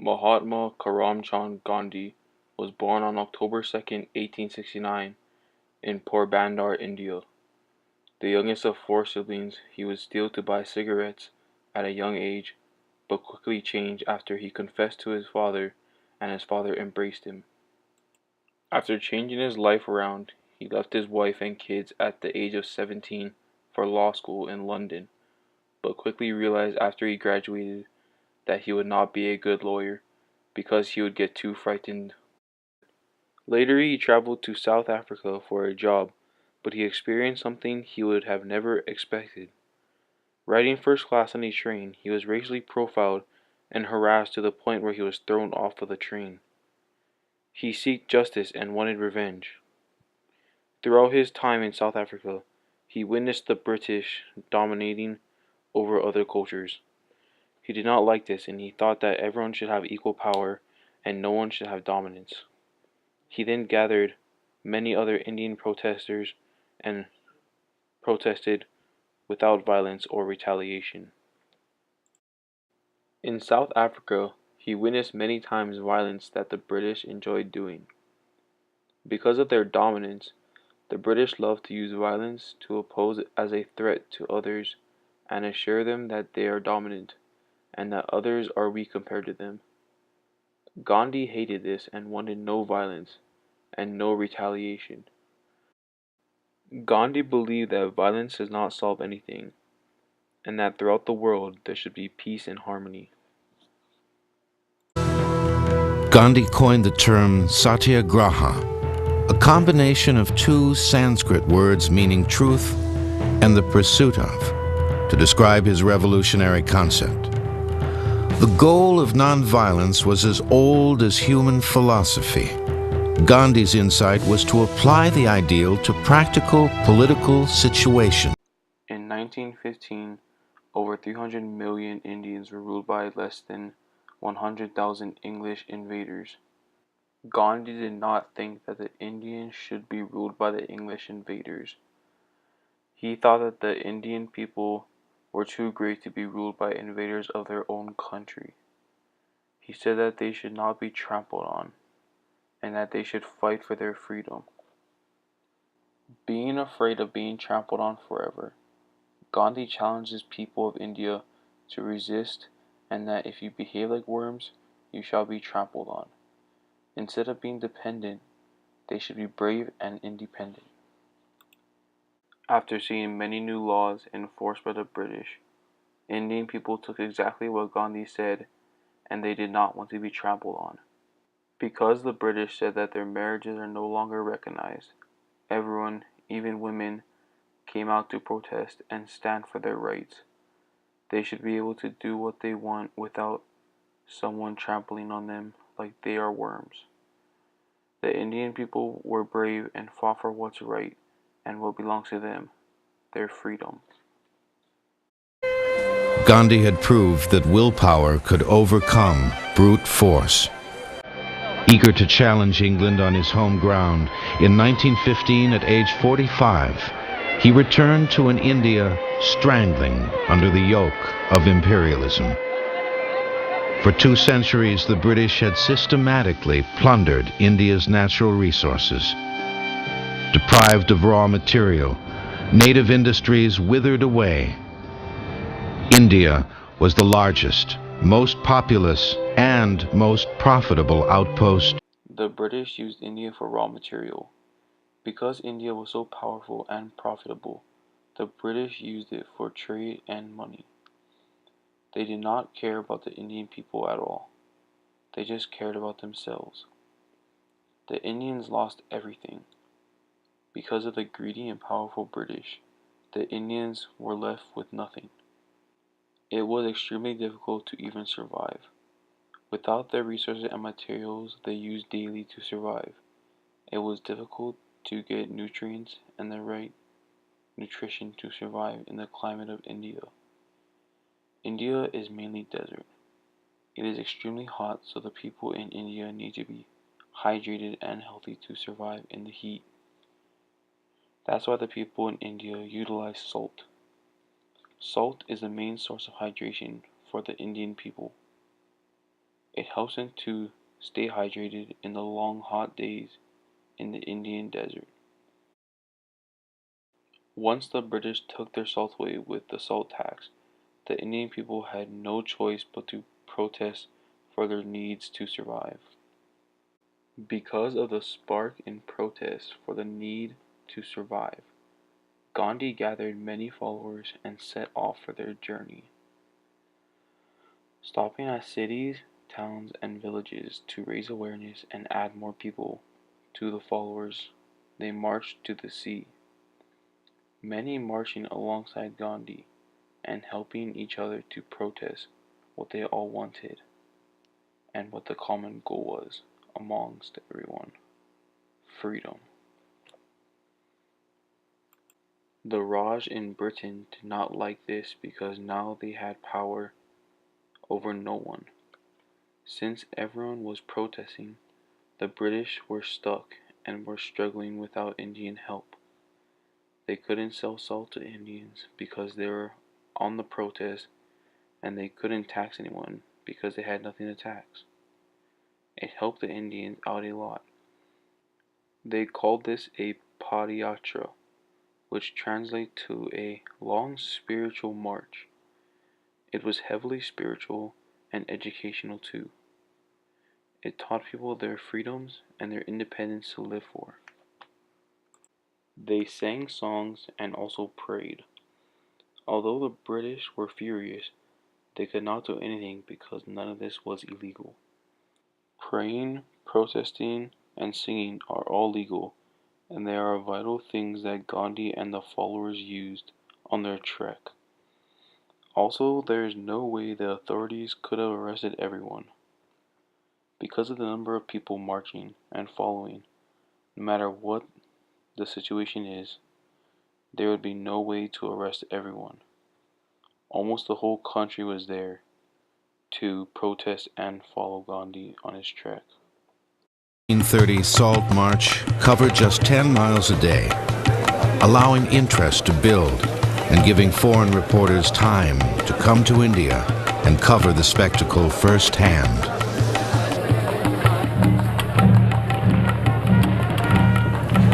Mahatma Karamchand Gandhi was born on October 2nd, 1869, in Porbandar, India. The youngest of four siblings, he would steal to buy cigarettes at a young age, but quickly changed after he confessed to his father and his father embraced him. After changing his life around, he left his wife and kids at the age of 17 for law school in London, but quickly realized after he graduated that he would not be a good lawyer because he would get too frightened. Later he traveled to South Africa for a job, but he experienced something he would have never expected. Riding first class on a train, he was racially profiled and harassed to the point where he was thrown off of the train. He sought justice and wanted revenge. Throughout his time in South Africa, he witnessed the British dominating over other cultures. He did not like this and he thought that everyone should have equal power and no one should have dominance. He then gathered many other Indian protesters and protested without violence or retaliation. In South Africa, he witnessed many times violence that the British enjoyed doing. Because of their dominance, the British loved to use violence to oppose it as a threat to others and assure them that they are dominant and that others are weak compared to them. Gandhi hated this and wanted no violence and no retaliation. Gandhi believed that violence does not solve anything and that throughout the world there should be peace and harmony. Gandhi coined the term satyagraha, a combination of two Sanskrit words meaning truth and the pursuit of, to describe his revolutionary concept. The goal of nonviolence was as old as human philosophy. Gandhi's insight was to apply the ideal to practical political situations. In 1915, over 300 million Indians were ruled by less than 100,000 English invaders. Gandhi did not think that the Indians should be ruled by the English invaders. He thought that the Indian people were too great to be ruled by invaders of their own country. He said that they should not be trampled on, and that they should fight for their freedom. Being afraid of being trampled on forever, Gandhi challenged his people of India to resist and that if you behave like worms, you shall be trampled on. Instead of being dependent, they should be brave and independent. After seeing many new laws enforced by the British, Indian people took exactly what Gandhi said and they did not want to be trampled on. Because the British said that their marriages are no longer recognized, everyone, even women, came out to protest and stand for their rights. They should be able to do what they want without someone trampling on them like they are worms. The Indian people were brave and fought for what's right and what belongs to them, their freedom. Gandhi had proved that willpower could overcome brute force. Eager to challenge England on his home ground, in 1915, at age 45, he returned to an India strangling under the yoke of imperialism. For 2 centuries, the British had systematically plundered India's natural resources. Deprived of raw material, native industries withered away. India was the largest, most populous, and most profitable outpost. The British used India for raw material. Because India was so powerful and profitable, the British used it for trade and money. They did not care about the Indian people at all. They just cared about themselves. The Indians lost everything. Because of the greedy and powerful British, the Indians were left with nothing. It was extremely difficult to even survive. Without the resources and materials they used daily to survive, it was difficult to get nutrients and the right nutrition to survive in the climate of India. India is mainly desert. It is extremely hot, so the people in India need to be hydrated and healthy to survive in the heat. That's why the people in India utilize salt. Salt is the main source of hydration for the Indian people. It helps them to stay hydrated in the long hot days in the Indian desert. Once the British took their salt away with the salt tax, the Indian people had no choice but to protest for their needs to survive. Because of the spark in protest for the need to survive, Gandhi gathered many followers and set off for their journey. Stopping at cities, towns, and villages to raise awareness and add more people to the followers, they marched to the sea, many marching alongside Gandhi and helping each other to protest what they all wanted and what the common goal was amongst everyone: freedom. The Raj in Britain did not like this because now they had power over no one. Since everyone was protesting, the British were stuck and were struggling without Indian help. They couldn't sell salt to Indians because they were on the protest, and they couldn't tax anyone because they had nothing to tax. It helped the Indians out a lot. They called this a padayatra, which translates to a long spiritual march. It was heavily spiritual and educational too. It taught people their freedoms and their independence to live for. They sang songs and also prayed. Although the British were furious, they could not do anything because none of this was illegal. Praying, protesting, and singing are all legal, and they are vital things that Gandhi and the followers used on their trek. Also, there is no way the authorities could have arrested everyone. Because of the number of people marching and following, no matter what the situation is, there would be no way to arrest everyone. Almost the whole country was there to protest and follow Gandhi on his trek. 1930 Salt March covered just 10 miles a day, allowing interest to build and giving foreign reporters time to come to India and cover the spectacle firsthand.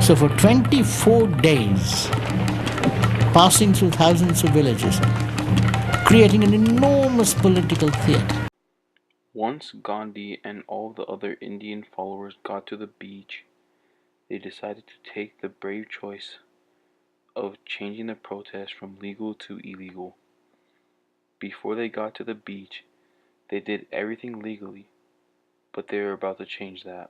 So for 24 days, passing through thousands of villages, creating an enormous political theater. Once Gandhi and all the other Indian followers got to the beach, they decided to take the brave choice of changing the protest from legal to illegal. Before they got to the beach, they did everything legally, but they were about to change that.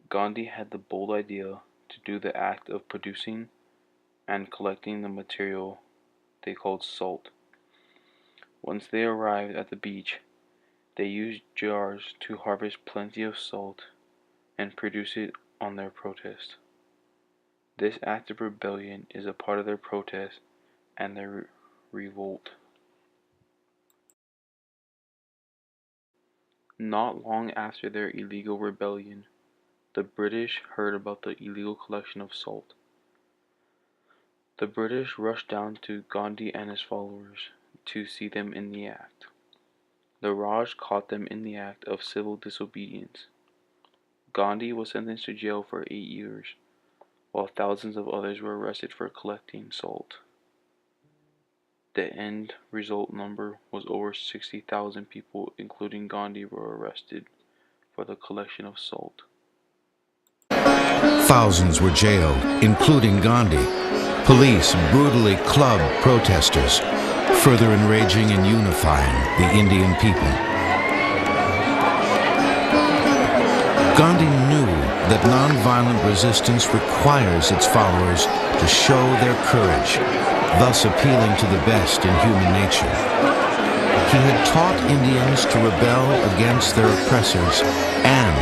Gandhi had the bold idea to do the act of producing and collecting the material they called salt. Once they arrived at the beach, they used jars to harvest plenty of salt and produce it on their protest. This act of rebellion is a part of their protest and their revolt. Not long after their illegal rebellion, the British heard about the illegal collection of salt. The British rushed down to Gandhi and his followers to see them in the act. The Raj caught them in the act of civil disobedience. Gandhi was sentenced to jail for 8 years, while thousands of others were arrested for collecting salt. The end result number was over 60,000 people, including Gandhi, were arrested for the collection of salt. Thousands were jailed, including Gandhi. Police brutally clubbed protesters, further enraging and unifying the Indian people. Gandhi knew that nonviolent resistance requires its followers to show their courage, thus appealing to the best in human nature. He had taught Indians to rebel against their oppressors and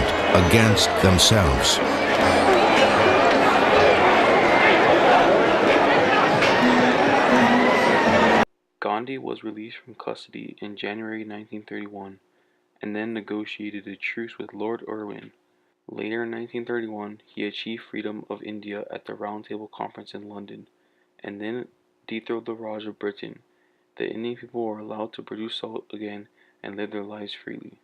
against themselves. Gandhi was released from custody in January 1931 and then negotiated a truce with Lord Irwin. Later in 1931, he achieved freedom of India at the Round Table Conference in London, and then dethroned the Raj of Britain. The Indian people were allowed to produce salt again and live their lives freely.